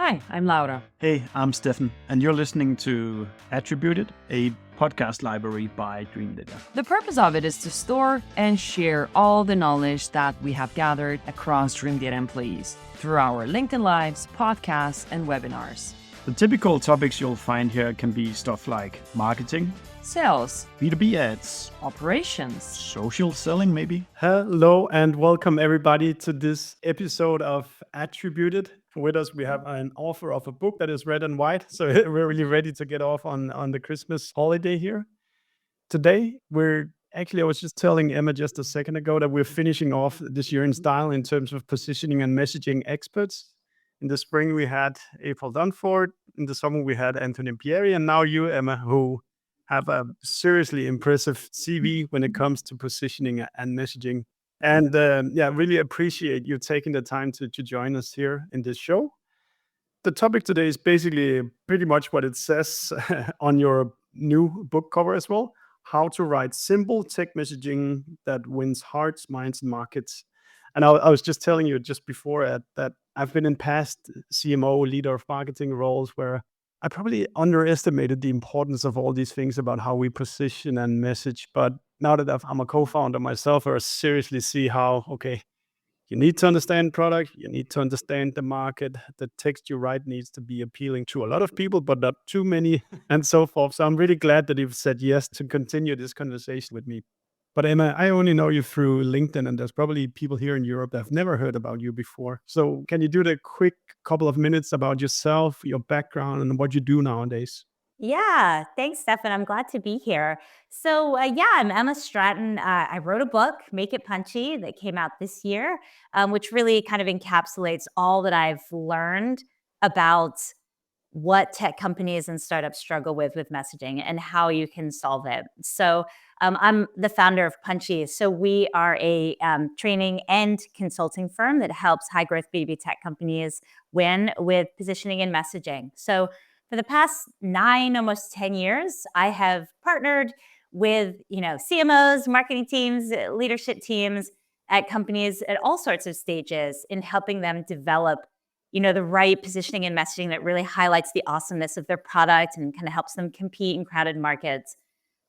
Hi, I'm Laura. Hey, I'm Steffen, and you're listening to Attributed, a podcast library by Dreamdata. The purpose of it is to store and share all the knowledge that we have gathered across Dreamdata employees through our LinkedIn Lives, podcasts, and webinars. The typical topics you'll find here can be stuff like marketing, Sales, B2B ads, operations, social selling maybe. Hello and welcome everybody to this episode of Attributed. With us, we have an author of a book that is red and white. So we're really ready to get off on the Christmas holiday here. Today, I was just telling Emma just a second ago that we're finishing off this year in style in terms of positioning and messaging experts. In the spring, we had April Dunford. In the summer, we had Anthony Pieri. And now you, Emma, who have a seriously impressive CV when it comes to positioning and messaging. And really appreciate you taking the time to join us here in this show. The topic today is basically pretty much what it says on your new book cover as well. How to write simple tech messaging that wins hearts, minds, and markets. And I was just telling you just before that I've been in past CMO, leader of marketing roles where I probably underestimated the importance of all these things about how we position and message. But now that I'm a co-founder myself, I seriously see how, you need to understand product, you need to understand the market, the text you write needs to be appealing to a lot of people, but not too many, and so forth. So I'm really glad that you've said yes to continue this conversation with me. But Emma, I only know you through LinkedIn, and there's probably people here in Europe that have never heard about you before. So can you do the quick couple of minutes about yourself, your background, and what you do nowadays? Yeah, thanks, Steffen. I'm glad to be here. So, I'm Emma Stratton. I wrote a book, Make It Punchy, that came out this year, which really kind of encapsulates all that I've learned about what tech companies and startups struggle with messaging and how you can solve it. So I'm the founder of Punchy. So we are a training and consulting firm that helps high growth B2B tech companies win with positioning and messaging. So for the past 9, almost 10 years, I have partnered with CMOs, marketing teams, leadership teams at companies at all sorts of stages in helping them develop the right positioning and messaging that really highlights the awesomeness of their product and kind of helps them compete in crowded markets.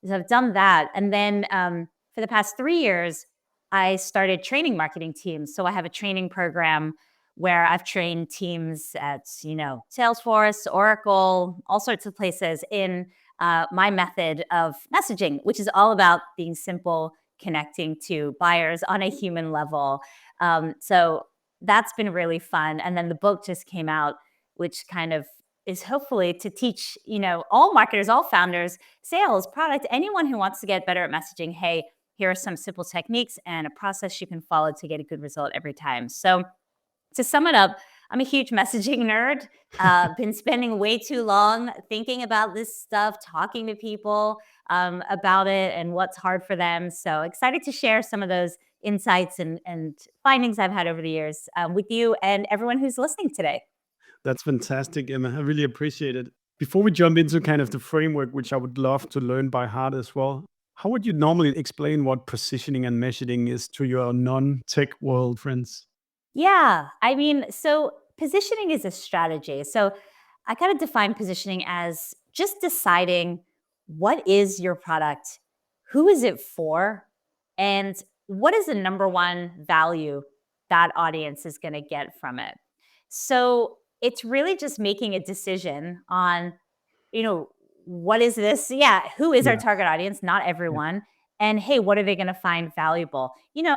So I've done that. And then for the past 3 years, I started training marketing teams. So I have a training program where I've trained teams at, Salesforce, Oracle, all sorts of places in my method of messaging, which is all about being simple, connecting to buyers on a human level. So that's been really fun. And then the book just came out, which kind of is hopefully to teach, all marketers, all founders, sales, product, anyone who wants to get better at messaging. Hey, here are some simple techniques and a process you can follow to get a good result every time. So to sum it up, I'm a huge messaging nerd. Been spending way too long thinking about this stuff, talking to people about it and what's hard for them. So excited to share some of those insights and findings I've had over the years with you and everyone who's listening today. That's fantastic, Emma. I really appreciate it. Before we jump into kind of the framework, which I would love to learn by heart as well, how would you normally explain what positioning and messaging is to your non-tech world friends? Yeah, so positioning is a strategy. So I kind of define positioning as just deciding what is your product, who is it for, and what is the number one value that audience is going to get from it. So it's really just making a decision on, what is this? Yeah, who is our target audience? Not everyone. And hey, what are they going to find valuable?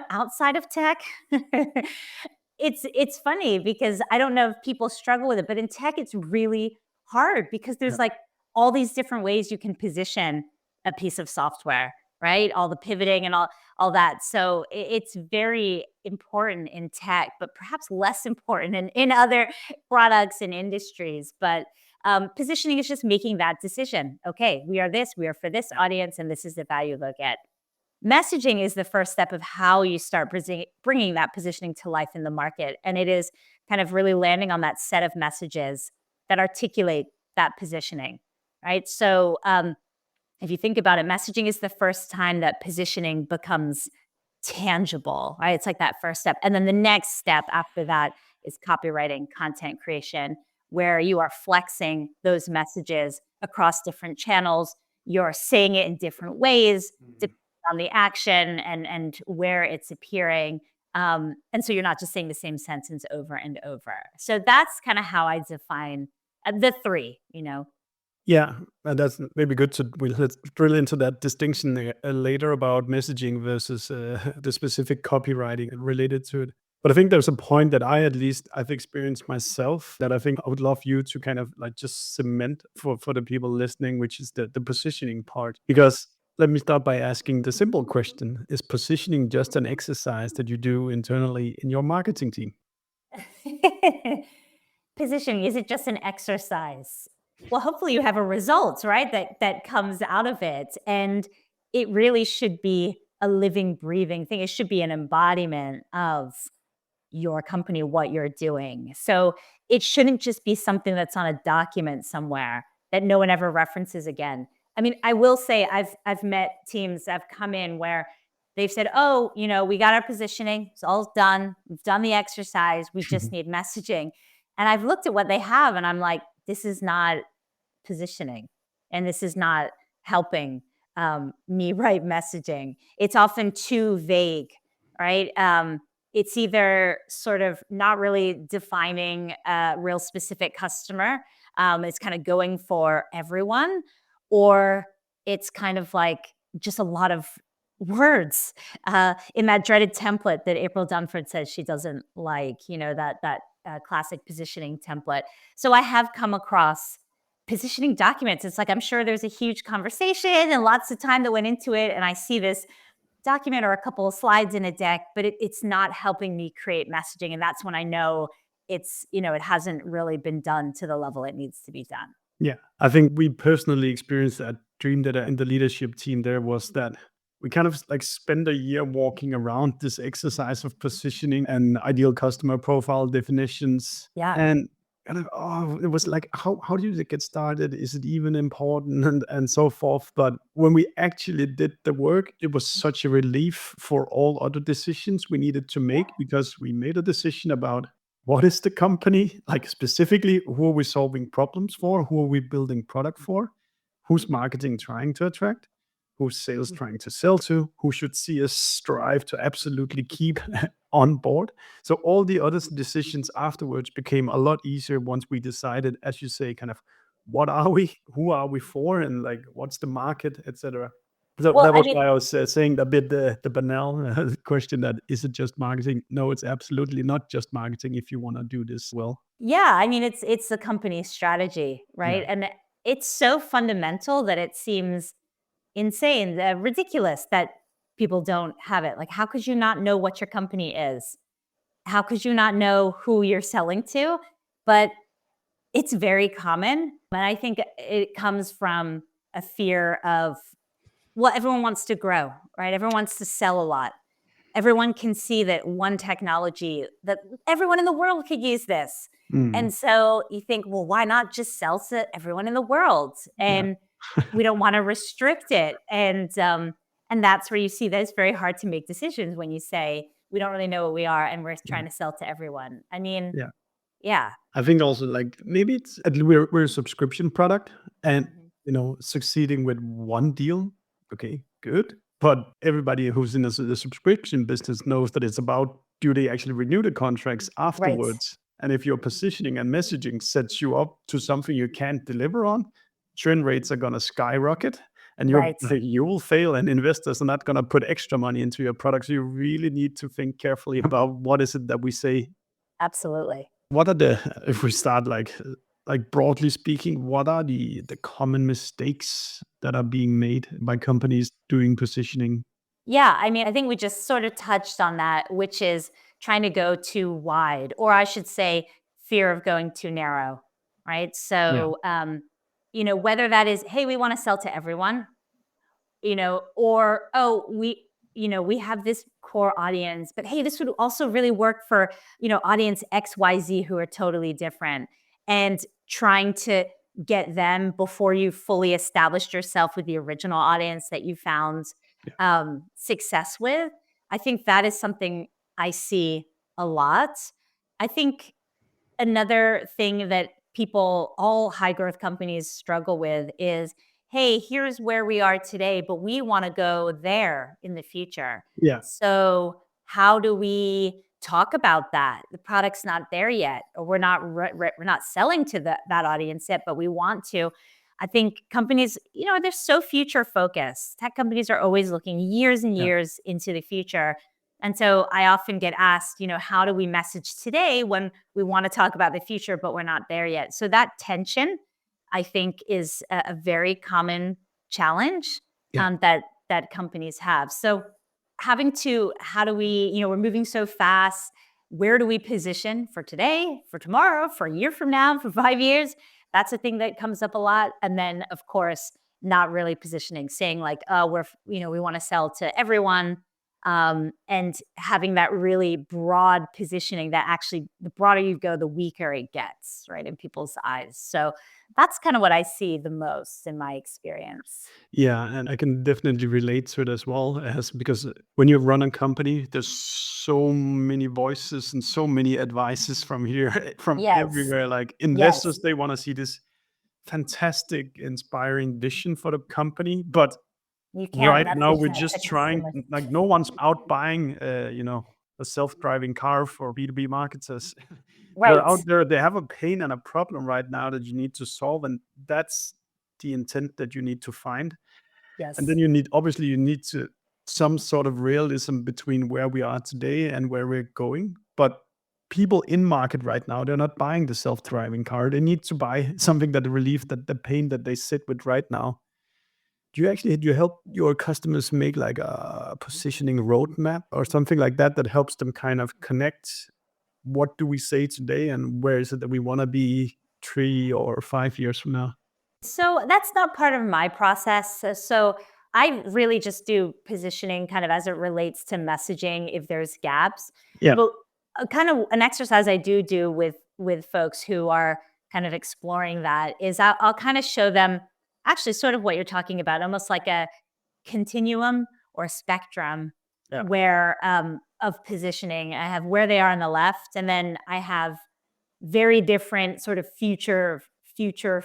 Outside of tech, it's funny because I don't know if people struggle with it, but in tech, it's really hard because there's like all these different ways you can position a piece of software, right? All the pivoting and all that. So it's very important in tech, but perhaps less important in other products and industries. But positioning is just making that decision. Okay, we are for this audience, and this is the value they'll get. Messaging is the first step of how you start bringing that positioning to life in the market. And it is kind of really landing on that set of messages that articulate that positioning, right? So if you think about it, messaging is the first time that positioning becomes tangible, right? It's like that first step. And then the next step after that is copywriting, content creation, where you are flexing those messages across different channels. You're saying it in different ways, depending on the action and where it's appearing. And so you're not just saying the same sentence over and over. So that's kind of how I define the three, Yeah, and that's maybe good to let's drill into that distinction later about messaging versus the specific copywriting related to it. But I think there's a point that I've experienced myself that I think I would love you to kind of like just cement for the people listening, which is the positioning part. Because let me start by asking the simple question: is positioning just an exercise that you do internally in your marketing team? Positioning, is it just an exercise? Well, hopefully you have a result, right? That comes out of it. And it really should be a living, breathing thing. It should be an embodiment of your company, what you're doing. So it shouldn't just be something that's on a document somewhere that no one ever references again. I mean, I will say I've met teams that have come in where they've said, oh, we got our positioning. It's all done. We've done the exercise. We just need messaging. And I've looked at what they have and I'm like, this is not positioning and this is not helping me write messaging. It's often too vague, right? It's either sort of not really defining a real specific customer. It's kind of going for everyone, or it's kind of like just a lot of words in that dreaded template that April Dunford says she doesn't like, that classic positioning template. So I have come across positioning documents. It's like, I'm sure there's a huge conversation and lots of time that went into it. And I see this document or a couple of slides in a deck, but it's not helping me create messaging. And that's when I know it hasn't really been done to the level it needs to be done. Yeah, I think we personally experienced that dream that in the leadership team there was that we kind of like spend a year walking around this exercise of positioning and ideal customer profile definitions. Yeah. And it was like, how do you get started? Is it even important and so forth? But when we actually did the work, it was such a relief for all other decisions we needed to make, because we made a decision about what is the company, like specifically who are we solving problems for, who are we building product for, who's marketing trying to attract, who's sales trying to sell to, who should see us strive to absolutely keep on board. So all the other decisions afterwards became a lot easier once we decided, as you say, kind of what are we, who are we for, and like what's the market, etc. So Well, that I was mean, why I was saying a bit the banal question that is it just marketing? No, it's absolutely not just marketing if you want to do this well. yeah, I mean, it's the company's strategy, right? Yeah. And it's so fundamental that it seems insane, ridiculous that people don't have it. Like, how could you not know what your company is? How could you not know who you're selling to? But it's very common. And I think it comes from a fear of, well, everyone wants to grow, right? Everyone wants to sell a lot. Everyone can see that one technology, that everyone in the world could use this. Mm, And so you think, well, why not just sell to everyone in the world? yeah. And we don't want to restrict it. And that's where you see that it's very hard to make decisions when you say, we don't really know what we are and we're trying to sell to everyone. I mean, Yeah. yeah. I think also like maybe it's we're a subscription product, and succeeding with one deal, okay, good. But everybody who's in the subscription business knows that it's about, do they actually renew the contracts Right. afterwards? And if your positioning and messaging sets you up to something you can't deliver on, churn rates are gonna skyrocket, and Right. you will fail, and investors are not gonna put extra money into your product. So you really need to think carefully about what is it that we say. Absolutely. What are if we start like broadly speaking, what are the common mistakes that are being made by companies doing positioning? Yeah, I mean, I think we just sort of touched on that, which is trying to go too wide, or I should say, fear of going too narrow, right? Yeah. So, whether that is, hey, we want to sell to everyone, or, oh, we have this core audience, but hey, this would also really work for, audience XYZ who are totally different, and trying to get them before you fully established yourself with the original audience that you found success with. I think that is something I see a lot. I think another thing that all high growth companies struggle with is, hey, here's where we are today, but we want to go there in the future. Yeah. So how do we talk about that? The product's not there yet, or we're not selling to that audience yet, but we want to. I think companies, they're so future focused. Tech companies are always looking years and years into the future. And so I often get asked, how do we message today when we want to talk about the future, but we're not there yet? So that tension, I think, is a very common challenge that companies have. So how do we, we're moving so fast. Where do we position for today, for tomorrow, for a year from now, for 5 years? That's a thing that comes up a lot. And then, of course, not really positioning, saying like, we want to sell to everyone. And having that really broad positioning that actually, the broader you go, the weaker it gets, right, in people's eyes. So that's kind of what I see the most in my experience. Yeah, and I can definitely relate to it as well, because when you run a company, there's so many voices and so many advices from here, from Yes. everywhere. Like investors, they want to see this fantastic, inspiring vision for the company, but You can't. right That's now the we're challenge. just trying. Like no one's out buying, a self-driving car for B2B marketers. They're Right. out there. They have a pain and a problem right now that you need to solve, and that's the intent that you need to find. Yes. And then you need to some sort of realism between where we are today and where we're going. But people in market right now, they're not buying the self-driving car. They need to buy something that relieve the pain that they sit with right now. Do you help your customers make like a positioning roadmap or something like that that helps them kind of connect what do we say today and where is it that we want to be 3 or 5 years from now? So that's not part of my process. So I really just do positioning kind of as it relates to messaging if there's gaps. Yeah. But kind of an exercise I do with folks who are kind of exploring that is I'll kind of show them actually sort of what you're talking about, almost like a continuum or a spectrum Yeah. where of positioning. I have where they are on the left, and then I have very different sort of future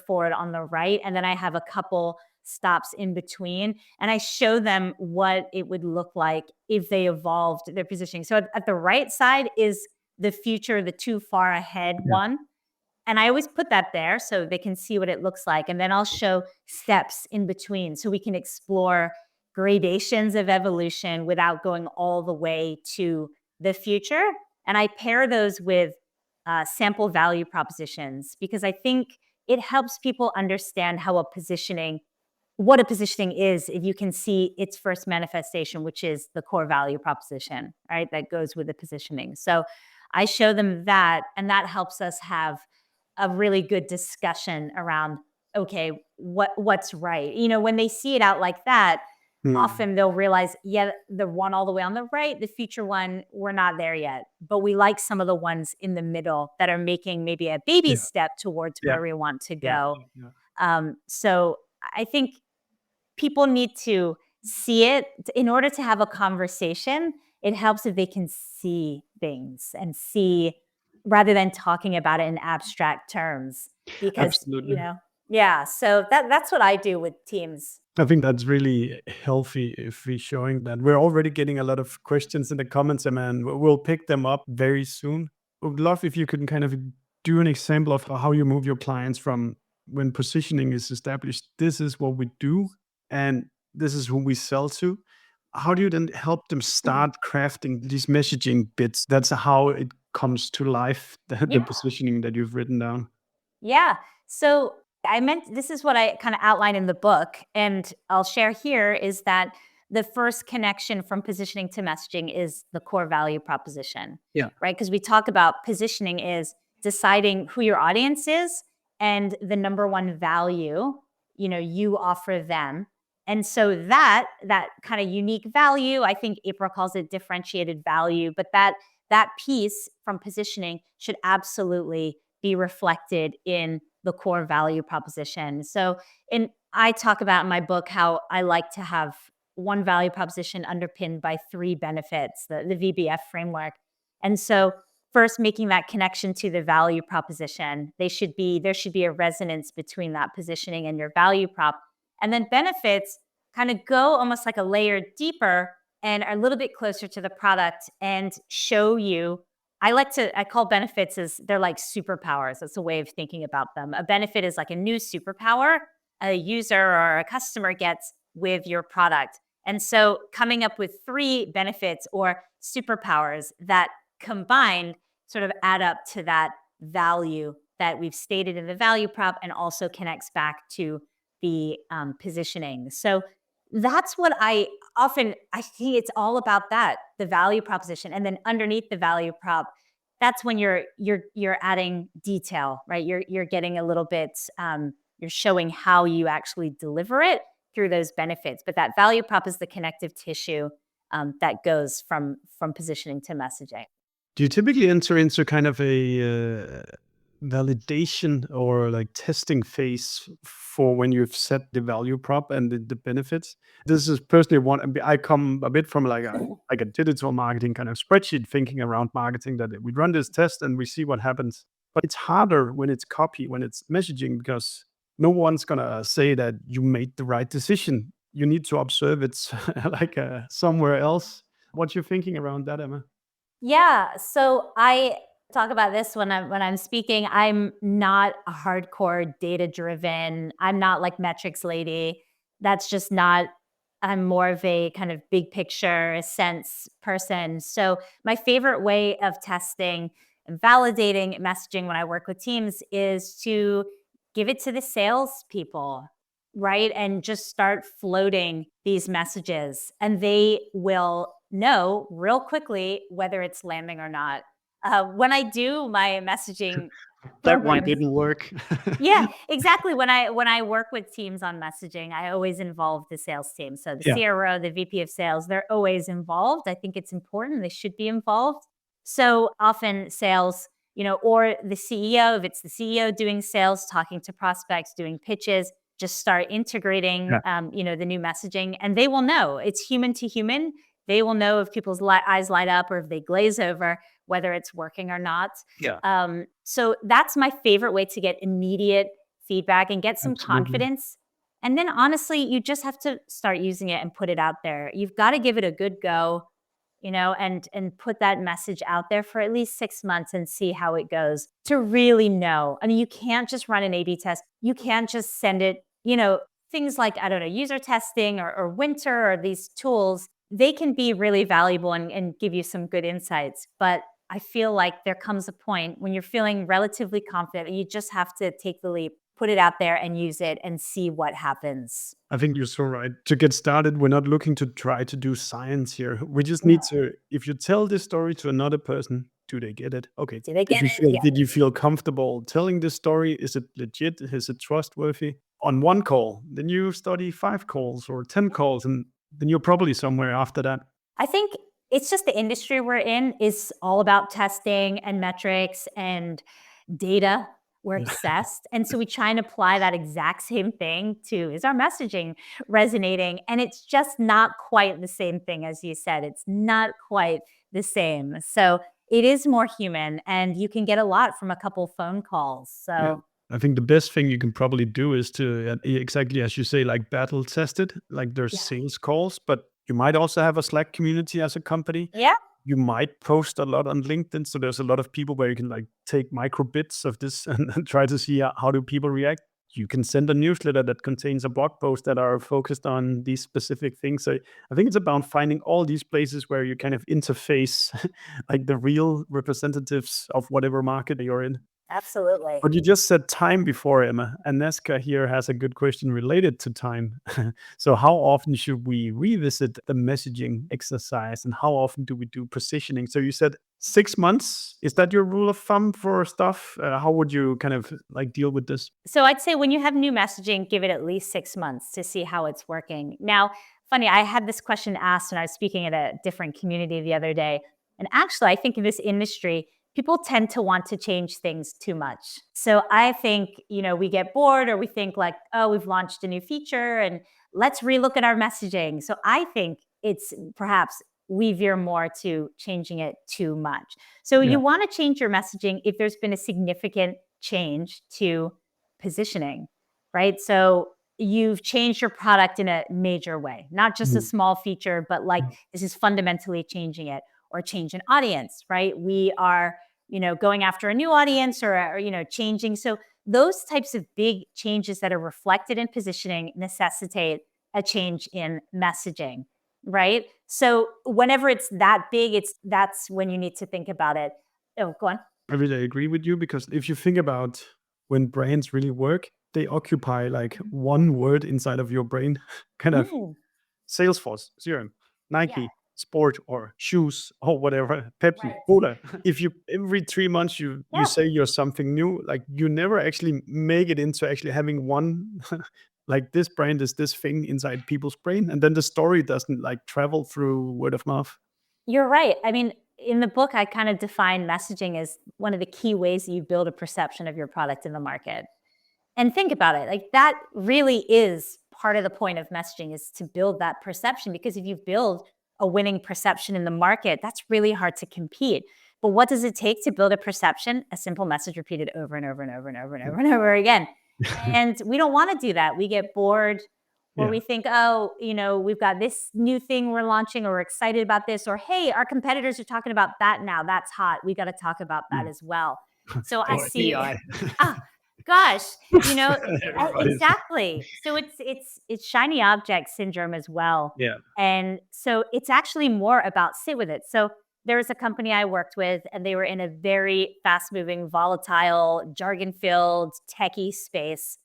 forward on the right, and then I have a couple stops in between, and I show them what it would look like if they evolved their positioning. So at the right side is the future, the too far ahead one, and I always put that there so they can see what it looks like. And then I'll show steps in between so we can explore gradations of evolution without going all the way to the future. And I pair those with sample value propositions because I think it helps people understand what a positioning is if you can see its first manifestation, which is the core value proposition, right? That goes with the positioning. So I show them that, and that helps us have a really good discussion around, okay, what's right? When they see it out like that, often they'll realize, the one all the way on the right, the future one, we're not there yet, but we like some of the ones in the middle that are making maybe a baby step towards where we want to go. So I think people need to see it in order to have a conversation. It helps if they can see things and see rather than talking about it in abstract terms because, Absolutely. so that's what I do with teams. I think that's really healthy if we're showing that. We're already getting a lot of questions in the comments, and we'll pick them up very soon. Would love if you could kind of do an example of how you move your clients from when positioning is established. This is what we do, and this is who we sell to. How do you then help them start crafting these messaging bits? That's how it comes to life, the positioning that you've written down. Yeah. So this is what I kind of outline in the book, and I'll share here is that the first connection from positioning to messaging is the core value proposition. Yeah. Right. Because we talk about positioning is deciding who your audience is and the number one value, you offer them. And so that kind of unique value, I think April calls it differentiated value, but that piece from positioning should absolutely be reflected in the core value proposition. So I talk about in my book how I like to have one value proposition underpinned by 3 benefits, the VBF framework. And so first making that connection to the value proposition. There should be a resonance between that positioning and your value prop. And then benefits kind of go almost like a layer deeper and are a little bit closer to the product and show you. I call benefits as they're like superpowers. That's a way of thinking about them. A benefit is like a new superpower a user or a customer gets with your product. And so coming up with 3 benefits or superpowers that combined sort of add up to that value that we've stated in the value prop and also connects back to the positioning. So that's what I think it's all about, that the value proposition. And then underneath the value prop, that's when you're adding detail, right? You're getting a little bit, you're showing how you actually deliver it through those benefits. But that value prop is the connective tissue that goes from positioning to messaging. Do you typically enter into kind of a validation or like testing phase for when you've set the value prop and the benefits? This is personally one. I come a bit from like a digital marketing kind of spreadsheet thinking around marketing, that we run this test and we see what happens. But it's harder when it's copy, when it's messaging, because no one's gonna say that you made the right decision. You need to observe it like somewhere else. What's your thinking around that, Emma? Yeah. So I talk about this when I'm speaking. I'm not a hardcore data driven. I'm not like metrics lady. That's just not. I'm more of a kind of big picture sense person. So my favorite way of testing and validating messaging when I work with teams is to give it to the salespeople, right? And just start floating these messages, and they will know real quickly whether it's landing or not. When I do my messaging That one programs, didn't work. yeah, exactly. When I work with teams on messaging, I always involve the sales team. So the Yeah. CRO, the VP of sales, they're always involved. I think it's important. They should be involved. So often sales, or the CEO, if it's the CEO doing sales, talking to prospects, doing pitches, just start integrating, the new messaging, and they will know. It's human to human. They will know if people's eyes light up or if they glaze over, whether it's working or not. Yeah. So that's my favorite way to get immediate feedback and get some Absolutely. confidence. And then honestly, you just have to start using it and put it out there. You've got to give it a good go, and put that message out there for at least 6 months and see how it goes to really know. I mean, you can't just run an A/B test. You can't just send it, things like, I don't know, user testing or Winter or these tools. They can be really valuable and give you some good insights. But I feel like there comes a point when you're feeling relatively confident, you just have to take the leap, put it out there and use it and see what happens. I think you're so right. To get started, we're not looking to try to do science here. We just need to, if you tell this story to another person, do they get it? Okay. Do they get it? Yeah. Did you feel comfortable telling this story? Is it legit? Is it trustworthy? On one call, then you study 5 calls or 10 calls, and then you're probably somewhere after that. I think it's just the industry we're in is all about testing and metrics and data. We're obsessed. And so we try and apply that exact same thing to, is our messaging resonating? And it's just not quite the same thing, as you said. It's not quite the same. So it is more human, and you can get a lot from a couple phone calls. So Yeah. I think the best thing you can probably do is to, exactly as you say, like battle test it. Like there's sales calls, but you might also have a Slack community as a company. yeah, You might post a lot on LinkedIn. So there's a lot of people where you can like take micro bits of this and try to see how do people react. You can send a newsletter that contains a blog post that are focused on these specific things. So I think it's about finding all these places where you kind of interface like the real representatives of whatever market you're in. absolutely. But you just said time before, Emma, and Nesca here has a good question related to time. So how often should we revisit the messaging exercise, and how often do we do positioning? So you said 6 months. Is that your rule of thumb for stuff? How would you kind of like deal with this? So I'd say when you have new messaging, give it at least 6 months to see how it's working. Now, funny, I had this question asked when I was speaking at a different community the other day. And actually, I think in this industry, people tend to want to change things too much. So I think, we get bored, or we think like, oh, we've launched a new feature and let's relook at our messaging. So I think it's perhaps we veer more to changing it too much. So you want to change your messaging if there's been a significant change to positioning, right? So you've changed your product in a major way, not just a small feature, but like this is fundamentally changing it, or change an audience, right? We are, going after a new audience or changing. So those types of big changes that are reflected in positioning necessitate a change in messaging, right? So whenever it's that big, that's when you need to think about it. Oh, go on. I really agree with you, because if you think about when brands really work, they occupy like one word inside of your brain, kind of Salesforce, Serum, Nike, sport, or shoes, or whatever, Pepsi, Right. Cola. If you every 3 months you say you're something new, like you never actually make it into actually having one like this brand is this thing inside people's brain, and then the story doesn't like travel through word of mouth. You're right. I mean, in the book, I kind of define messaging as one of the key ways that you build a perception of your product in the market. And think about it, like that really is part of the point of messaging, is to build that perception. Because if you build a winning perception in the market, that's really hard to compete. But what does it take to build a perception? A simple message repeated over and over and over and over and over and over again. And we don't want to do that. We get bored, or we think, oh, we've got this new thing we're launching, or we're excited about this, or hey, our competitors are talking about that now. That's hot. We got to talk about that as well. So I see. AI. Gosh, exactly. So it's shiny object syndrome as well. Yeah. And so it's actually more about sit with it. So there was a company I worked with, and they were in a very fast-moving, volatile, jargon-filled, techie space.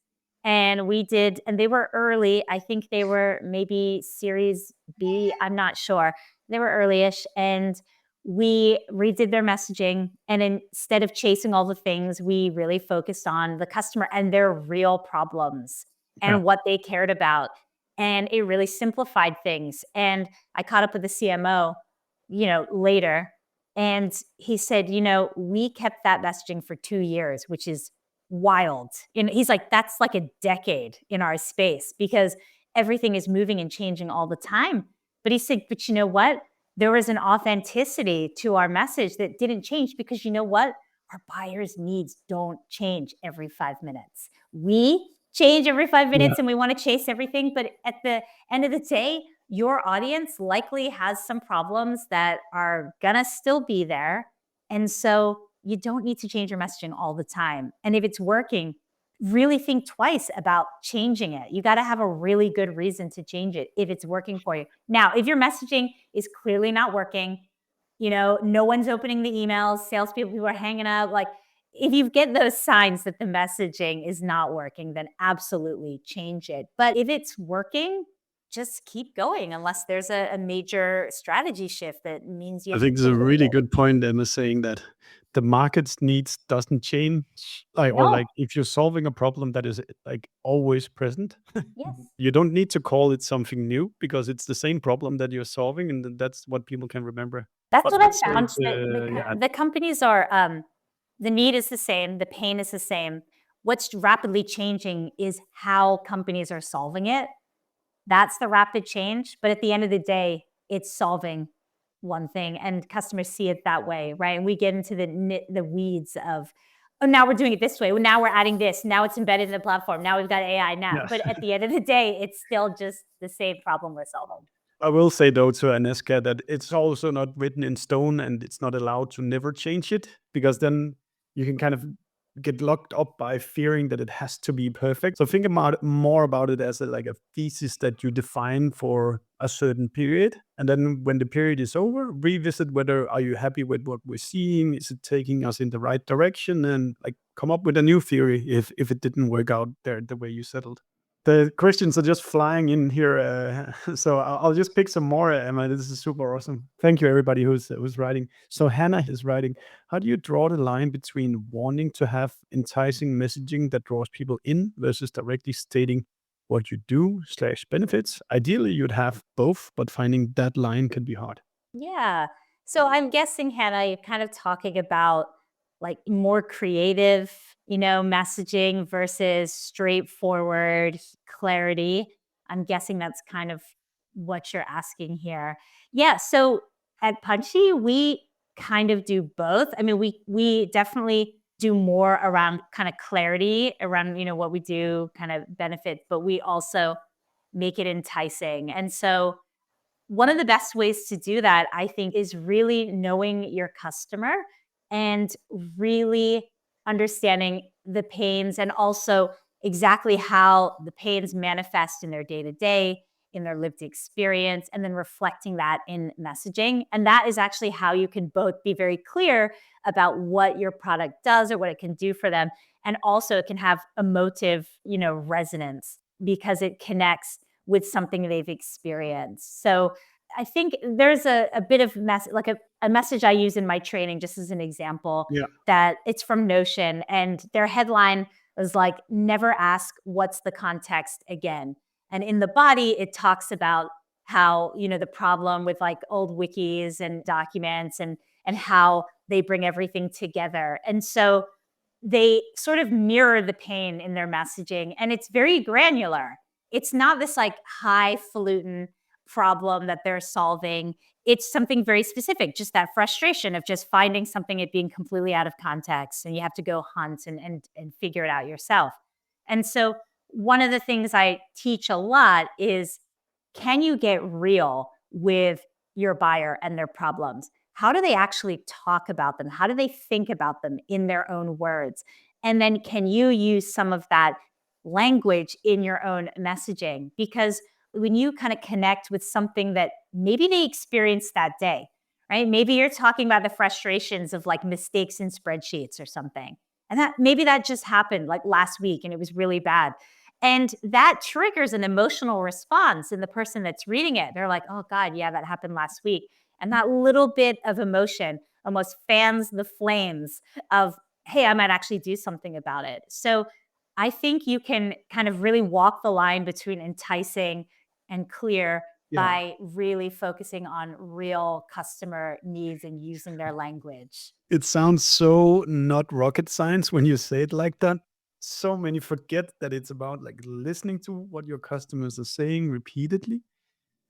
And they were early. I think they were maybe Series B. I'm not sure. They were early-ish. And we redid their messaging. And instead of chasing all the things, we really focused on the customer and their real problems and what they cared about. And it really simplified things. And I caught up with the CMO, later. And he said, we kept that messaging for 2 years, which is wild. And he's like, that's like a decade in our space, because everything is moving and changing all the time. But he said, but you know what? There was an authenticity to our message that didn't change, because you know what? Our buyers' needs don't change every 5 minutes. We change every 5 minutes and we want to chase everything. But at the end of the day, your audience likely has some problems that are gonna still be there. And so you don't need to change your messaging all the time. And if it's working, really think twice about changing it. You got to have a really good reason to change it if it's working for you. Now, if your messaging is clearly not working, no one's opening the emails, salespeople are hanging up, like if you get those signs that the messaging is not working, then absolutely change it. But if it's working, just keep going, unless there's a major strategy shift that means you have I think to it's a really pivot. good point, Emma, saying that the market's needs doesn't change. Or No. like if you're solving a problem that is like always present, Yes. you don't need to call it something new, because it's the same problem that you're solving, and that's what people can remember. That's But what I let's say found. The companies are, the need is the same, the pain is the same. What's rapidly changing is how companies are solving it. That's the rapid change. But at the end of the day, it's solving one thing, and customers see it that way, right? And we get into the weeds of, oh, now we're doing it this way. Well, now we're adding this. Now it's embedded in the platform. Now we've got AI now. But at the end of the day, it's still just the same problem we're solving. I will say though to Aneska that it's also not written in stone, and it's not allowed to never change it, because then you can kind of get locked up by fearing that it has to be perfect. So think about more about it as like a thesis that you define for a certain period, and then when the period is over, revisit whether are you happy with what we're seeing, is it taking us in the right direction, and like come up with a new theory if it didn't work out there the way you settled. The questions are just flying in here, so I'll just pick some more, Emma. This is super awesome. Thank you, everybody who's writing. So Hannah is writing, how do you draw the line between wanting to have enticing messaging that draws people in versus directly stating what you do / benefits? Ideally, you'd have both, but finding that line can be hard. Yeah. So I'm guessing, Hannah, you're kind of talking about like more creative, messaging versus straightforward clarity. I'm guessing that's kind of what you're asking here. Yeah. So at Punchy, we kind of do both. I mean, we definitely do more around kind of clarity around, what we do, kind of benefits, but we also make it enticing. And so one of the best ways to do that, I think, is really knowing your customer and really understanding the pains and also exactly how the pains manifest in their day to day, in their lived experience, and then reflecting that in messaging. And that is actually how you can both be very clear about what your product does or what it can do for them. And also, it can have emotive, resonance because it connects with something they've experienced. So I think there's a bit of like a message I use in my training, just as an example, that it's from Notion, and their headline was like, never ask what's the context again. And in the body, it talks about how, the problem with like old wikis and documents and how they bring everything together. And so they sort of mirror the pain in their messaging, and it's very granular. It's not this like highfalutin problem that they're solving. It's something very specific, just that frustration of just finding something, it being completely out of context, and you have to go hunt and figure it out yourself. And so one of the things I teach a lot is, can you get real with your buyer and their problems? How do they actually talk about them? How do they think about them in their own words? And then can you use some of that language in your own messaging? Because when you kind of connect with something that maybe they experienced that day, right? Maybe you're talking about the frustrations of like mistakes in spreadsheets or something. And maybe that just happened like last week and it was really bad. And that triggers an emotional response in the person that's reading it. They're like, oh God, yeah, that happened last week. And that little bit of emotion almost fans the flames of, hey, I might actually do something about it. So I think you can kind of really walk the line between enticing and clear by really focusing on real customer needs and using their language. It sounds so not rocket science when you say it like that. So many forget that it's about like listening to what your customers are saying repeatedly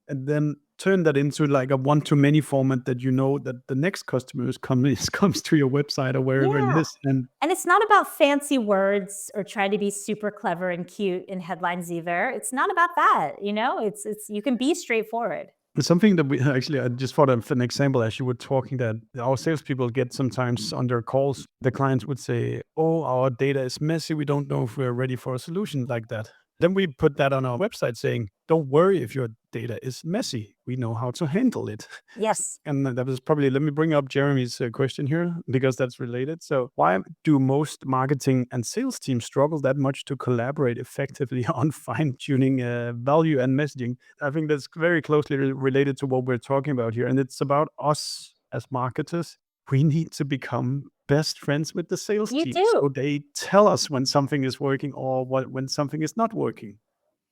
and then turn that into like a one-to-many format that that the next customer comes to your website or wherever it is. And it's not about fancy words or trying to be super clever and cute in headlines either. It's not about that, it's you can be straightforward. Something that we actually, I just thought of an example as you were talking, that our salespeople get sometimes on their calls. The clients would say, oh, our data is messy. We don't know if we're ready for a solution like that. Then we put that on our website saying, don't worry if your data is messy. We know how to handle it. Yes. And that was probably, let me bring up Jeremy's question here because that's related. So why do most marketing and sales teams struggle that much to collaborate effectively on fine-tuning value and messaging? I think that's very closely related to what we're talking about here. And it's about us as marketers. We need to become best friends with the sales team. So they tell us when something is working or when something is not working.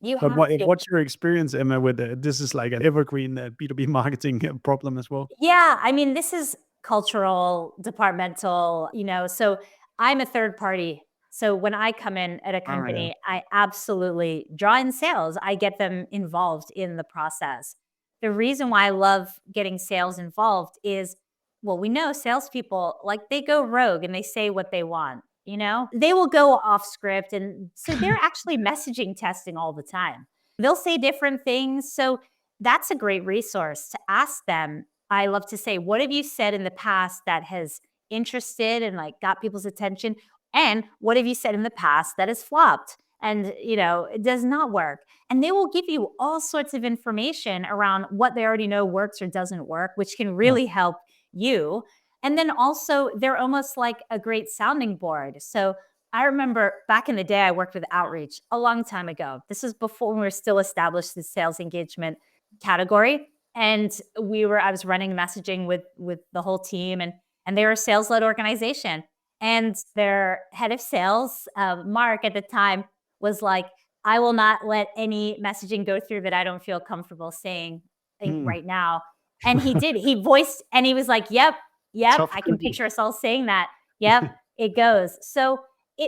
What's your experience, Emma, with this is like an evergreen B2B marketing problem as well? Yeah, I mean, this is cultural, departmental, so I'm a third party. So when I come in at a company, I absolutely draw in sales. I get them involved in the process. The reason why I love getting sales involved is, well, we know salespeople, like they go rogue and they say what they want. They will go off script. And so they're actually messaging testing all the time. They'll say different things. So that's a great resource to ask them. I love to say, what have you said in the past that has interested and like got people's attention? And what have you said in the past that has flopped and, it does not work? And they will give you all sorts of information around what they already know works or doesn't work, which can really help you. And then also they're almost like a great sounding board. So I remember back in the day, I worked with outreach a long time ago. This was before we were still established the sales engagement category. And I was running messaging with the whole team, and they were a sales-led organization. And their head of sales, Mark at the time, was like, I will not let any messaging go through that I don't feel comfortable saying right now. And he did. He voiced, and he was like, yep, I can picture us all saying that. Yep, it goes. So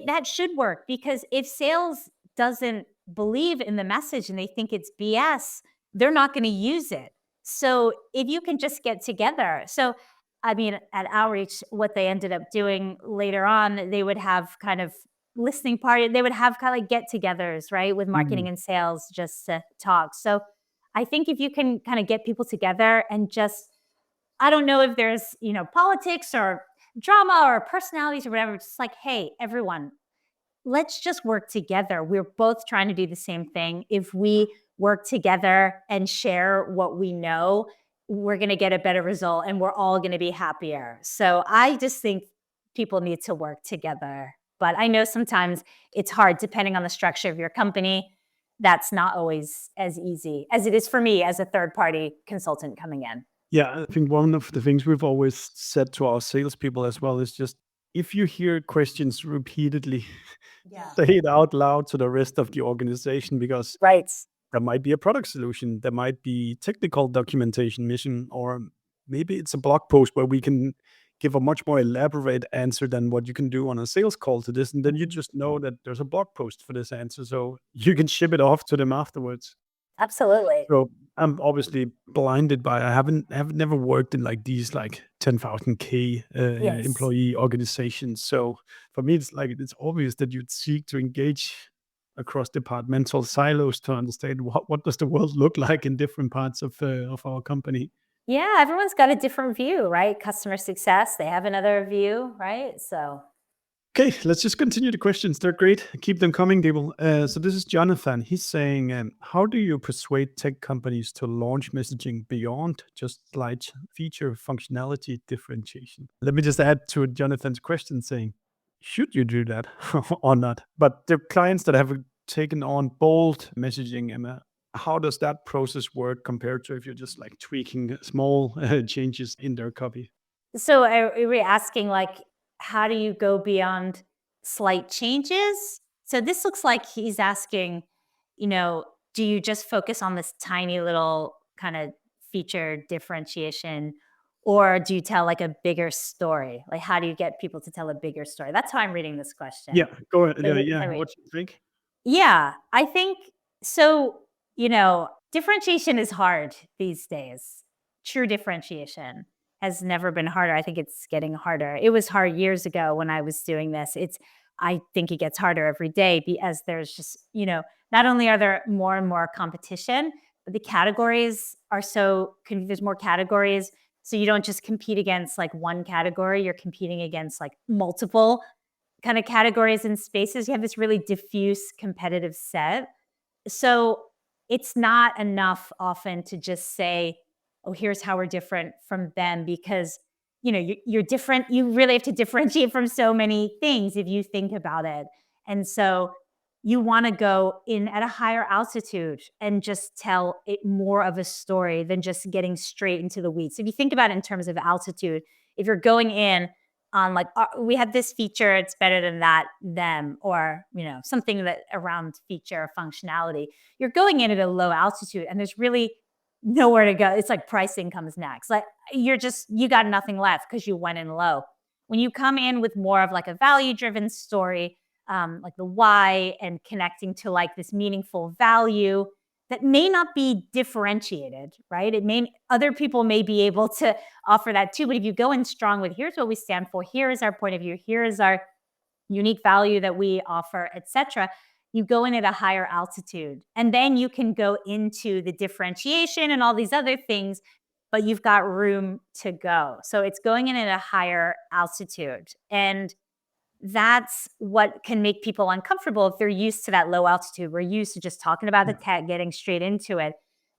that should work, because if sales doesn't believe in the message and they think it's BS, they're not going to use it. So if you can just get together. So, I mean, at Outreach, what they ended up doing later on, they would have kind of listening party. They would have kind of like get-togethers, right, with marketing and sales just to talk. So I think if you can kind of get people together and just, I don't know if there's, politics or drama or personalities or whatever, just like, hey, everyone, let's just work together. We're both trying to do the same thing. If we work together and share what we know, we're going to get a better result and we're all going to be happier. So I just think people need to work together. But I know sometimes it's hard depending on the structure of your company. That's not always as easy as it is for me as a third-party consultant coming in. Yeah, I think one of the things we've always said to our salespeople as well is just, if you hear questions repeatedly, Yeah. say it out loud to the rest of the organization, because Right. there might be a product solution, there might be technical documentation mission, or maybe it's a blog post where we can give a much more elaborate answer than what you can do on a sales call to this. And then you just know that there's a blog post for this answer, so you can ship it off to them afterwards. Absolutely. So I'm obviously blinded by, I've never worked in like these like 10,000K Yes. employee organizations. So for me, it's like, it's obvious that you'd seek to engage across departmental silos to understand what does the world look like in different parts of our company. Yeah, everyone's got a different view, right? Customer success, they have another view, right? So Okay, let's just continue the questions. They're great. Keep them coming, Dable. So this is Jonathan. He's saying, how do you persuade tech companies to launch messaging beyond just slide feature functionality differentiation? Let me just add to Jonathan's question saying, should you do that or not? But the clients that have taken on bold messaging, Emma, how does that process work compared to if you're just like tweaking small changes in their copy? So are we asking like, how do you go beyond slight changes? So this looks like he's asking, do you just focus on this tiny little kind of feature differentiation, or do you tell like a bigger story? Like, how do you get people to tell a bigger story? That's how I'm reading this question. Yeah, go ahead. So, Yeah, I mean, what do you think? yeah, I think so. Differentiation is hard these days. True differentiation has never been harder. I think it's getting harder. It was hard years ago when I was doing this. I think it gets harder every day because there's just, not only are there more and more competition, but the categories are there's more categories. So you don't just compete against like one category, you're competing against like multiple kind of categories and spaces. You have this really diffuse competitive set. So it's not enough often to just say, oh, here's how we're different from them, because you're different. You really have to differentiate from so many things if you think about it. And so you want to go in at a higher altitude and just tell it more of a story than just getting straight into the weeds. So if you think about it in terms of altitude, if you're going in on like, we have this feature, it's better than them, or, something that around feature or functionality, you're going in at a low altitude and there's really nowhere to go. It's like pricing comes next. Like you got nothing left because you went in low. When you come in with more of like a value driven story, like the why and connecting to like this meaningful value that may not be differentiated, right? Other people may be able to offer that too. But if you go in strong with, here's what we stand for, here is our point of view, here is our unique value that we offer, etc., you go in at a higher altitude. And then you can go into the differentiation and all these other things, but you've got room to go. So it's going in at a higher altitude. And that's what can make people uncomfortable if they're used to that low altitude. We're used to just talking about the tech, getting straight into it.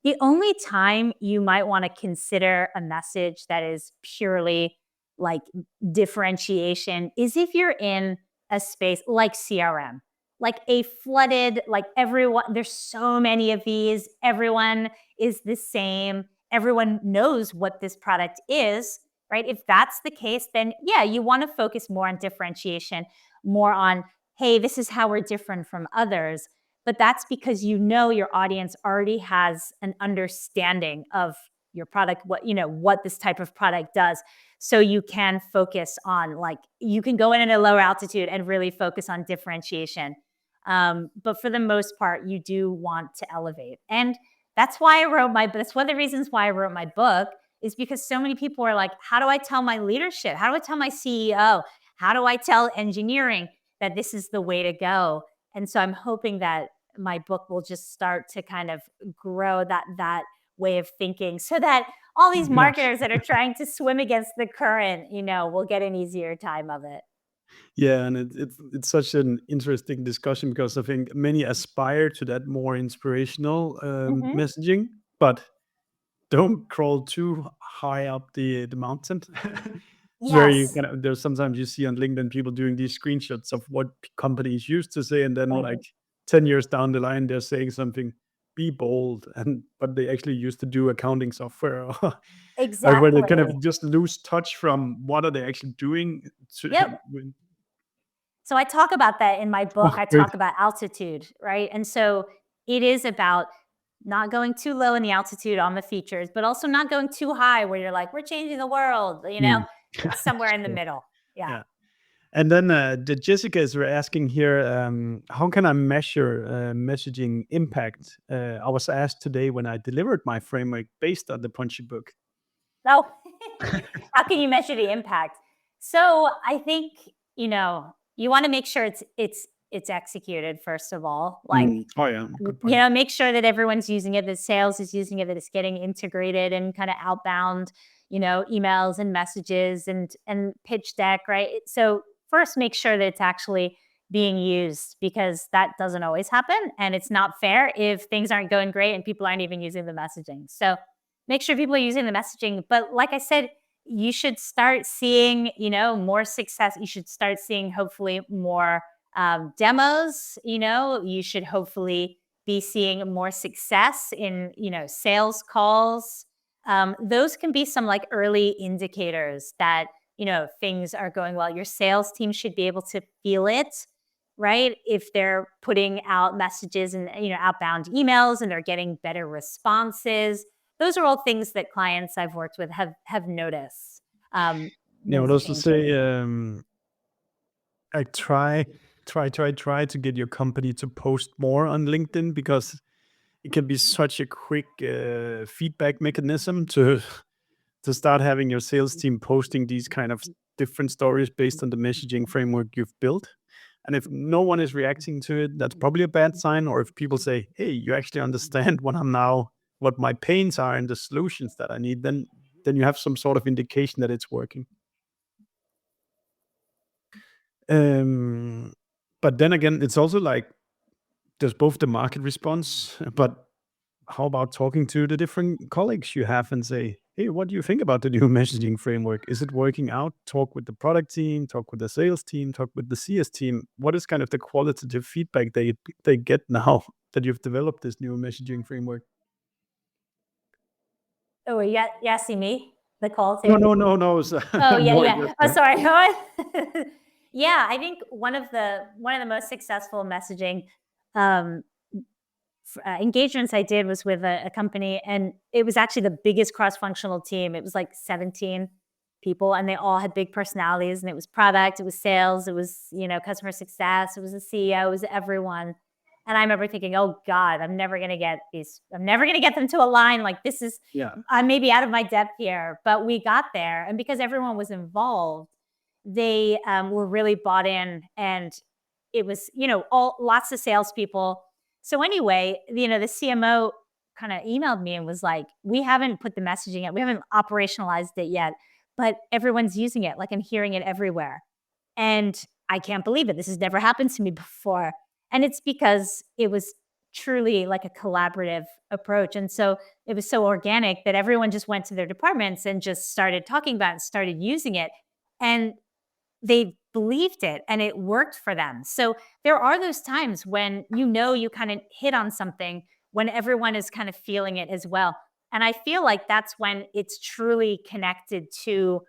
The only time you might want to consider a message that is purely like differentiation is if you're in a space like CRM, like a flooded, like everyone, there's so many of these, everyone is the same, everyone knows what this product is, right? If that's the case, then yeah, you want to focus more on differentiation, more on, hey, this is how we're different from others. But that's because your audience already has an understanding of your product, what this type of product does. So you can focus on you can go in at a lower altitude and really focus on differentiation. But for the most part, you do want to elevate. And That's one of the reasons why I wrote my book, is because so many people are like, how do I tell my leadership? How do I tell my CEO? How do I tell engineering that this is the way to go? And so I'm hoping that my book will just start to kind of grow that way of thinking, so that all these marketers that are trying to swim against the current, will get an easier time of it. Yeah, and it's such an interesting discussion, because I think many aspire to that more inspirational messaging, but don't crawl too high up the mountain. It's very Yes. there's sometimes you see on LinkedIn people doing these screenshots of what companies used to say, and then like 10 years down the line they're saying something, be bold, but they actually used to do accounting software, or like where they kind Exactly. of just lose touch from what are they actually doing Yep. when- So I talk about that in my book. Oh, I great. talk about altitude, right? And so it is about not going too low in the altitude on the features, but also not going too high where you're like, we're changing the world, Mm. It's somewhere in the Sure. middle. Yeah. Yeah. And then the Jessicas were asking here, how can I measure messaging impact? I was asked today when I delivered my framework based on the Punchy book. So how can you measure the impact? So I think, you want to make sure it's executed, first of all. Like, Oh yeah, good point. make sure that everyone's using it, that sales is using it, that it's getting integrated and kind of outbound, emails and messages and pitch deck, right? So first, make sure that it's actually being used, because that doesn't always happen, and it's not fair if things aren't going great and people aren't even using the messaging. So make sure people are using the messaging. But like I said, you should start seeing, more success. You should start seeing hopefully more demos. You should hopefully be seeing more success in, sales calls. Those can be some like early indicators that, things are going well. Your sales team should be able to feel it, right? If they're putting out messages and, outbound emails, and they're getting better responses. Those are all things that clients I've worked with have noticed. Yeah, I would Those also changes. say, I try to get your company to post more on LinkedIn, because it can be such a quick feedback mechanism to start having your sales team posting these kind of different stories based on the messaging framework you've built. And if no one is reacting to it, that's probably a bad sign. Or if people say, hey, you actually understand what my pains are and the solutions that I need, then you have some sort of indication that it's working. Um, but then again, it's also like there's both the market response, but how about talking to the different colleagues you have and say, hey, what do you think about the new messaging framework? Is it working out? Talk with the product team, talk with the sales team, talk with the CS team. What is kind of the qualitative feedback they get now that you've developed this new messaging framework? Oh, you asking me the call No, too? no. Oh, yeah, More yeah. just Oh, sorry. Yeah, I think one of the most successful messaging engagements I did was with a company, and it was actually the biggest cross-functional team. It was like 17 people, and they all had big personalities, and it was product, it was sales, it was, customer success, it was the CEO, it was everyone. And I remember thinking, oh God, I'm never going to get them to align. Like, this is, yeah. I'm maybe out of my depth here, but we got there. And because everyone was involved, they were really bought in, and it was, lots of salespeople. So anyway, the CMO kind of emailed me and was like, we haven't put the messaging yet. We haven't operationalized it yet, but everyone's using it. Like, I'm hearing it everywhere. And I can't believe it. This has never happened to me before. And it's because it was truly like a collaborative approach. And so it was so organic that everyone just went to their departments and just started talking about it and started using it. And they believed it, and it worked for them. So there are those times when you kind of hit on something, when everyone is kind of feeling it as well. And I feel like that's when it's truly connected to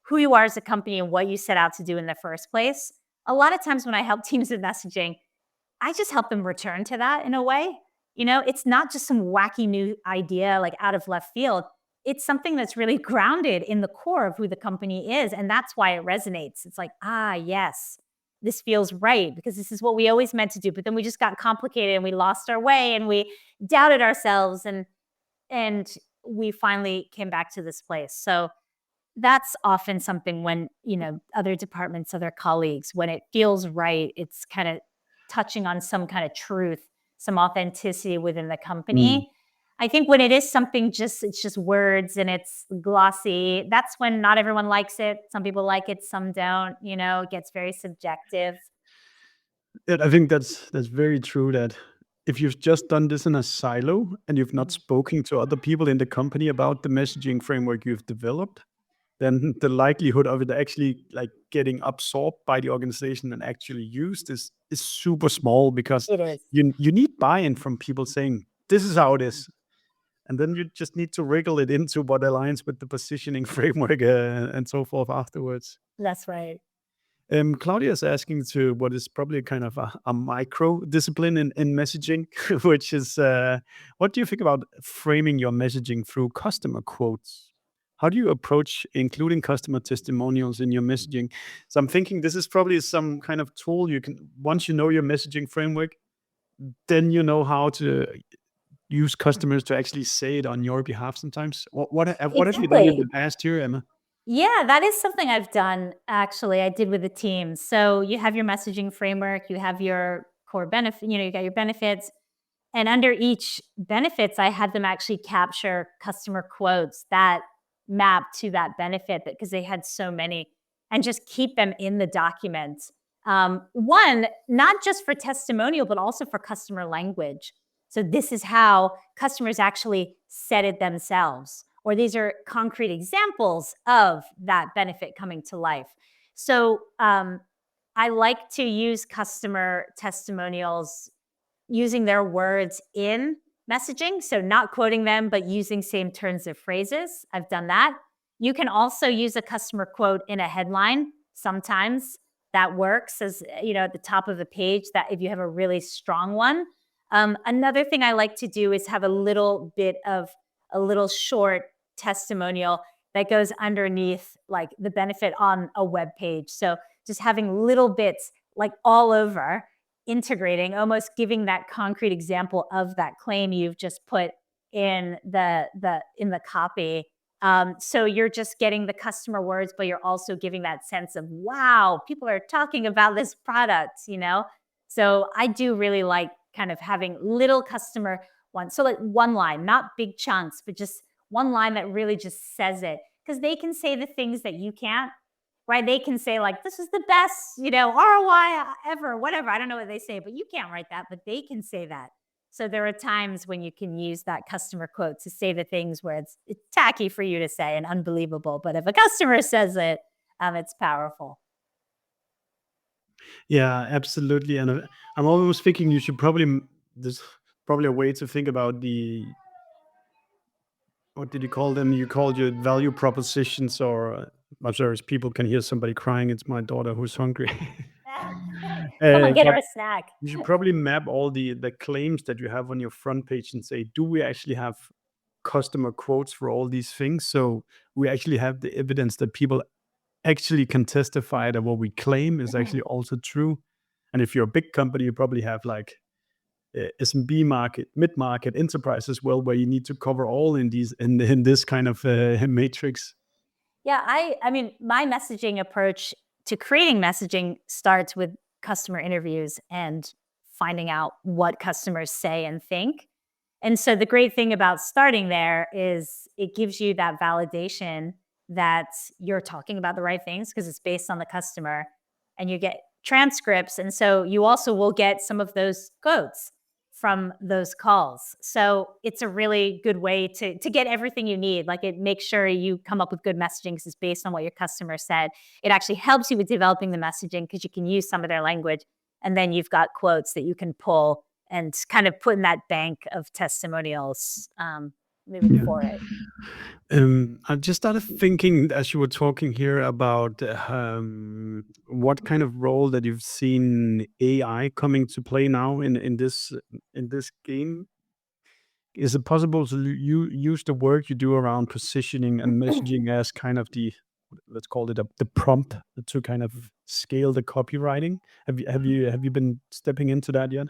who you are as a company and what you set out to do in the first place. A lot of times when I help teams with messaging, I just help them return to that in a way. It's not just some wacky new idea like out of left field. It's something that's really grounded in the core of who the company is. And that's why it resonates. It's like, yes, this feels right because this is what we always meant to do. But then we just got complicated and we lost our way and we doubted ourselves and we finally came back to this place. So that's often something when, other departments, other colleagues, when it feels right, it's kind of touching on some kind of truth, some authenticity within the company. I think when it is something it's just words and it's glossy, that's when not everyone likes it. Some people like it, some don't, it gets very subjective. I think that's very true that if you've just done this in a silo and you've not spoken to other people in the company about the messaging framework you've developed, then the likelihood of it actually like getting absorbed by the organization and actually used is super small because It is. you need buy-in from people saying this is how it is. And then you just need to wriggle it into what aligns with the positioning framework and so forth afterwards. That's right. Claudia is asking to what is probably kind of a micro discipline in messaging, which is what do you think about framing your messaging through customer quotes? How do you approach including customer testimonials in your messaging? So I'm thinking this is probably some kind of tool you can, once you know your messaging framework, then you know how to use customers to actually say it on your behalf sometimes. What have you done in the past here, Emma? Yeah, that is something I've done, actually. I did with the team. So you have your messaging framework, you have your core benefit, you got your benefits. And under each benefits, I had them actually capture customer quotes that map to that benefit because they had so many and just keep them in the document. One, not just for testimonial, but also for customer language. So this is how customers actually said it themselves, or these are concrete examples of that benefit coming to life. So I like to use customer testimonials using their words in messaging. So not quoting them, but using same turns of phrases. I've done that. You can also use a customer quote in a headline. Sometimes that works as, at the top of the page, that if you have a really strong one. Another thing I like to do is have a little short testimonial that goes underneath like the benefit on a web page. So just having little bits like all over, integrating, almost giving that concrete example of that claim you've just put in the copy. So you're just getting the customer words, but you're also giving that sense of, wow, people are talking about this product, So I do really like kind of having little customer ones. So like one line, not big chunks, but just one line that really just says it. Because they can say the things that you can't, right? They can say like, this is the best, ROI ever, whatever. I don't know what they say, but you can't write that, but they can say that. So there are times when you can use that customer quote to say the things where it's tacky for you to say and unbelievable. But if a customer says it, it's powerful. Yeah, absolutely. And I'm almost thinking you should there's probably a way to think about what did you call them? You called your value propositions, or I'm sorry, people can hear somebody crying. It's my daughter who's hungry. Come on, get But her a snack. you should probably map all the claims that you have on your front page and say, do we actually have customer quotes for all these things? So we actually have the evidence that people actually can testify that what we claim is actually also true. And if you're a big company, you probably have like SMB market, mid-market, enterprise as well, where you need to cover all in this kind of matrix. Yeah, I mean, my messaging approach to creating messaging starts with customer interviews and finding out what customers say and think. And so the great thing about starting there is it gives you that validation that you're talking about the right things because it's based on the customer, and you get transcripts. And so you also will get some of those quotes from those calls. So it's a really good way to get everything you need. Like, it makes sure you come up with good messaging because it's based on what your customer said. It actually helps you with developing the messaging because you can use some of their language. And then you've got quotes that you can pull and kind of put in that bank of testimonials moving forward. I just started thinking as you were talking here about what kind of role that you've seen AI coming to play now in this game. Is it possible to use the work you do around positioning and messaging as kind of let's call it the prompt to kind of scale the copywriting? Have you been stepping into that yet?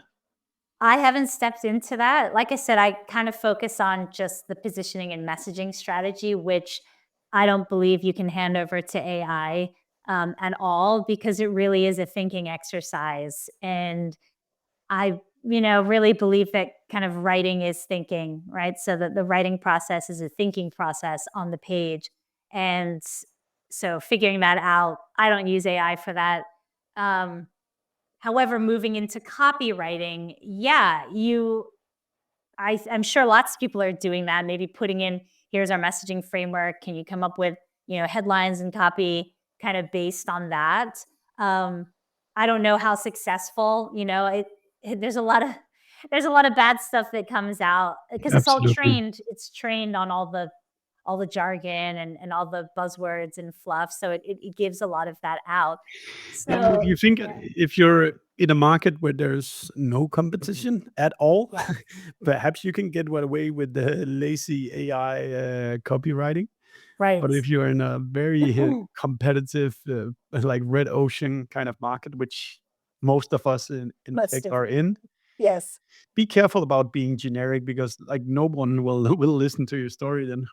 I haven't stepped into that. Like I said, I kind of focus on just the positioning and messaging strategy, which I don't believe you can hand over to AI at all, because it really is a thinking exercise. And I, really believe that kind of writing is thinking, right? So that the writing process is a thinking process on the page. And so figuring that out, I don't use AI for that. Um, However, moving into copywriting, yeah, I'm sure lots of people are doing that, maybe putting in, here's our messaging framework. Can you come up with, headlines and copy kind of based on that? Um, I don't know how successful, there's a lot of bad stuff that comes out because Absolutely. it's trained on all the jargon and all the buzzwords and fluff. So it gives a lot of that out. And do So you think if you're in a market where there's no competition at all, yeah, perhaps you can get away with the lazy AI copywriting? right. But if you're in a very competitive, like red ocean kind of market, which most of us in Most tech of are in, Yes. be careful about being generic because like no one will will listen to your story then.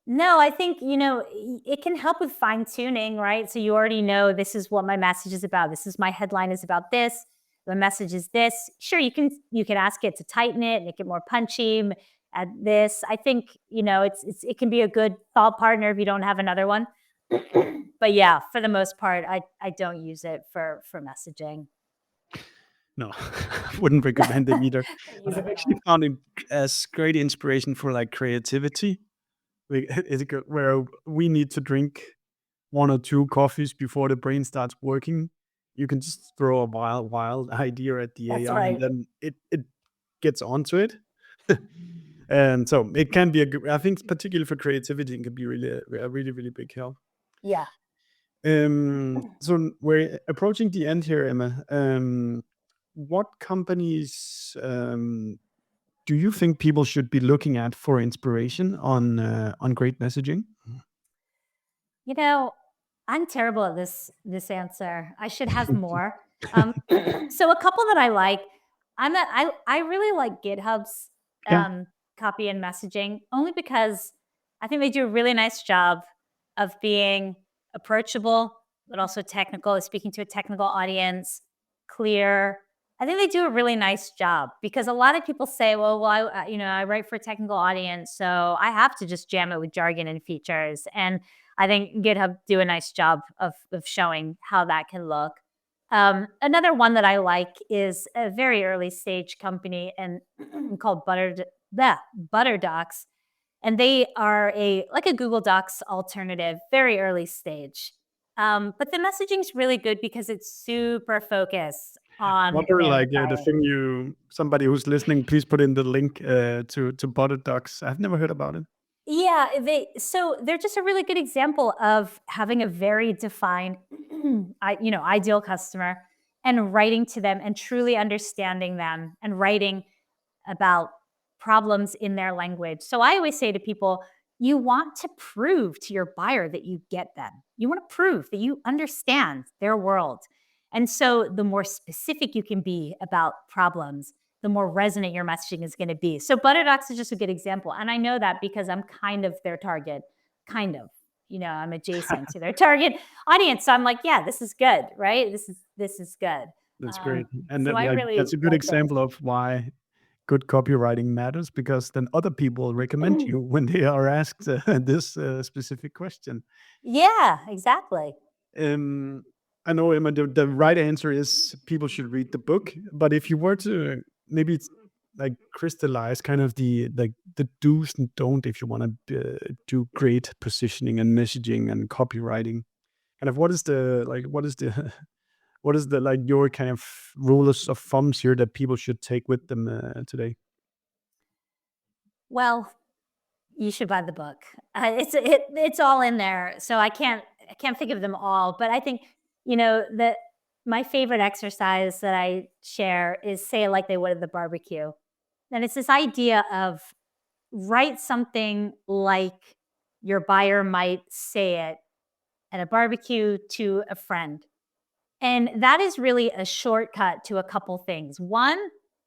No, I think, it can help with fine tuning, right? So you already know, this is what my message is about. This is my headline is about this. The message is this. Sure, you can ask it to tighten it, make it more punchy, add this. I think, it can be a good thought partner if you don't have another one. But yeah, for the most part, I don't use it for messaging. No, wouldn't recommend it either. Don't But use I've it at actually all. found it as great inspiration for like creativity. Where we need to drink one or two coffees before the brain starts working. You can just throw a wild idea at the That's AI, and right. then it gets onto it. And so it can be a good, I think particularly for creativity, it can be really a really, really big help. Yeah. So we're approaching the end here, Emma. What companies do you think people should be looking at for inspiration on great messaging? You know, I'm terrible at this answer. I should have more. Um, so a couple that I like, I really like GitHub's Yeah. copy and messaging, only because I think they do a really nice job of being approachable, but also technical, speaking to a technical audience, clear. I think they do a really nice job, because a lot of people say, well, I write for a technical audience, so I have to just jam it with jargon and features. And I think GitHub do a nice job of showing how that can look. Another one that I like is a very early stage company and called Butterdocs, and they are like a Google Docs alternative, very early stage. But the messaging is really good because it's super focused on Wonder their like the buyer. thing somebody who's listening, please put in the link to Butter Docs. I've never heard about it. Yeah, they're just a really good example of having a very defined, ideal customer, and writing to them and truly understanding them and writing about problems in their language. So I always say to people, you want to prove to your buyer that you get them. You want to prove that you understand their world. And so the more specific you can be about problems, the more resonant your messaging is going to be. So Butterdocs is just a good example. And I know that because I'm kind of their target, kind of. I'm adjacent to their target audience. So I'm like, yeah, this is good, right? This is good. That's great. And So I like really that's a good like those. example of why good copywriting matters because then other people recommend you when they are asked this specific question. Yeah, exactly. Um, I know, Emma, the right answer is people should read the book. But if you were to maybe it's like crystallize kind of the do's and don't if you want to do great positioning and messaging and copywriting, kind of what is the like your kind of rules of thumbs here that people should take with them today? Well, you should buy the book. It's all in there, so I can't think of them all. But I think that my favorite exercise that I share is say it like they would at the barbecue, and it's this idea of write something like your buyer might say it at a barbecue to a friend. And that is really a shortcut to a couple things. One,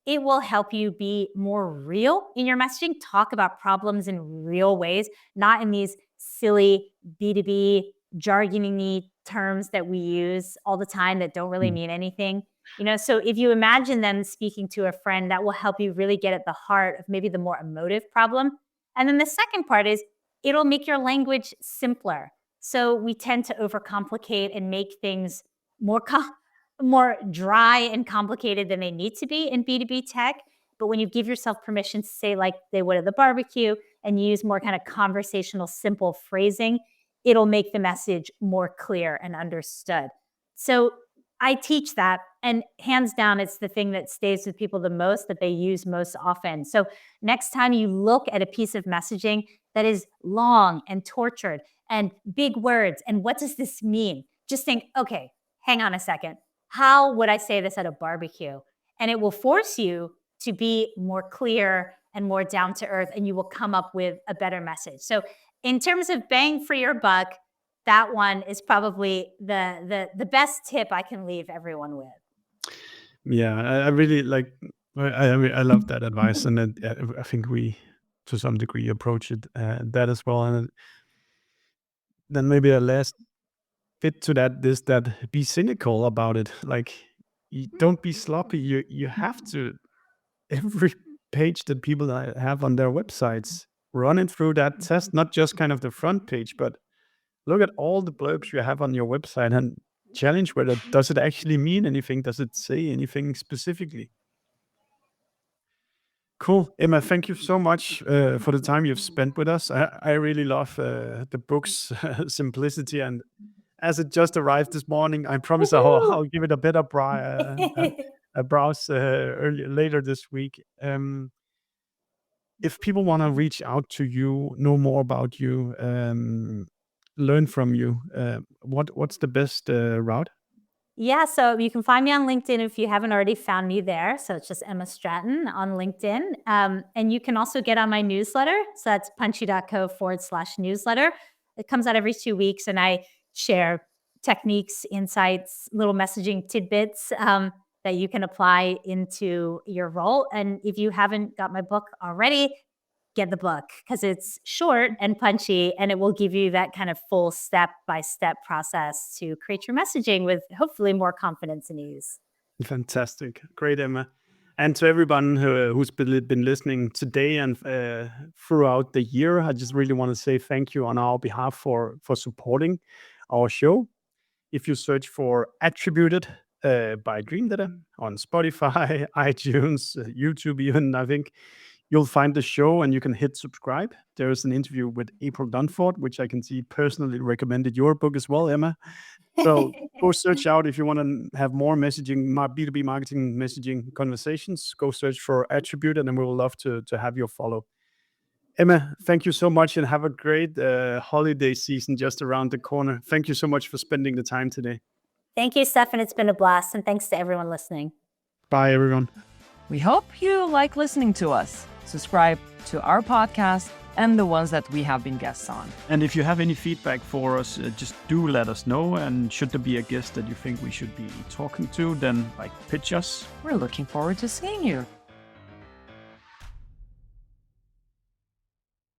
it will help you be more real in your messaging, talk about problems in real ways, not in these silly B2B jargony terms that we use all the time that don't really mean anything. So if you imagine them speaking to a friend, that will help you really get at the heart of maybe the more emotive problem. And then the second part is it'll make your language simpler. So we tend to overcomplicate and make things more dry and complicated than they need to be in B2B tech. But when you give yourself permission to say like they would at the barbecue and use more kind of conversational, simple phrasing, it'll make the message more clear and understood. So I teach that, and hands down, it's the thing that stays with people the most, that they use most often. So next time you look at a piece of messaging that is long and tortured and big words, and what does this mean? Just think, okay, hang on a second. How would I say this at a barbecue? And it will force you to be more clear and more down to earth, and you will come up with a better message. So in terms of bang for your buck, that one is probably the best tip I can leave everyone with. Yeah, I really like. I love that advice, and I think we, to some degree, approach it that as well. And then maybe a last bit to that is that be cynical about it. Like, you don't be sloppy. You have to, every page that people have on their websites, run it through that test, not just kind of the front page, but look at all the blurbs you have on your website and challenge whether does it actually mean anything? Does it say anything specifically? Cool. Emma, thank you so much for the time you've spent with us. I really love the book's simplicity, and as it just arrived this morning, I promise I'll give it a better browse later this week. If people want to reach out to you, know more about you, learn from you, what's the best route? Yeah, so you can find me on LinkedIn if you haven't already found me there. So it's just Emma Stratton on LinkedIn. And you can also get on my newsletter. So that's punchy.co/newsletter. It comes out every 2 weeks, and I share techniques, insights, little messaging tidbits that you can apply into your role. And if you haven't got my book already, get the book, because it's short and punchy, and it will give you that kind of full step-by-step process to create your messaging with hopefully more confidence and ease. Fantastic. Great, Emma. And to everyone who's been listening today and throughout the year, I just really want to say thank you on our behalf for supporting our show. If you search for Attributed by Dreamdata on Spotify, iTunes, YouTube even, I think you'll find the show and you can hit subscribe. There is an interview with April Dunford, which I can see personally recommended your book as well, Emma. So go search out if you want to have more messaging, B2B marketing messaging conversations. Go search for Attributed, and we will love to have your follow. Emma, thank you so much, and have a great holiday season just around the corner. Thank you so much for spending the time today. Thank you, Steffen. It's been a blast, and thanks to everyone listening. Bye, everyone. We hope you like listening to us. Subscribe to our podcast and the ones that we have been guests on. And if you have any feedback for us, just do let us know. And should there be a guest that you think we should be talking to, then pitch us. We're looking forward to seeing you.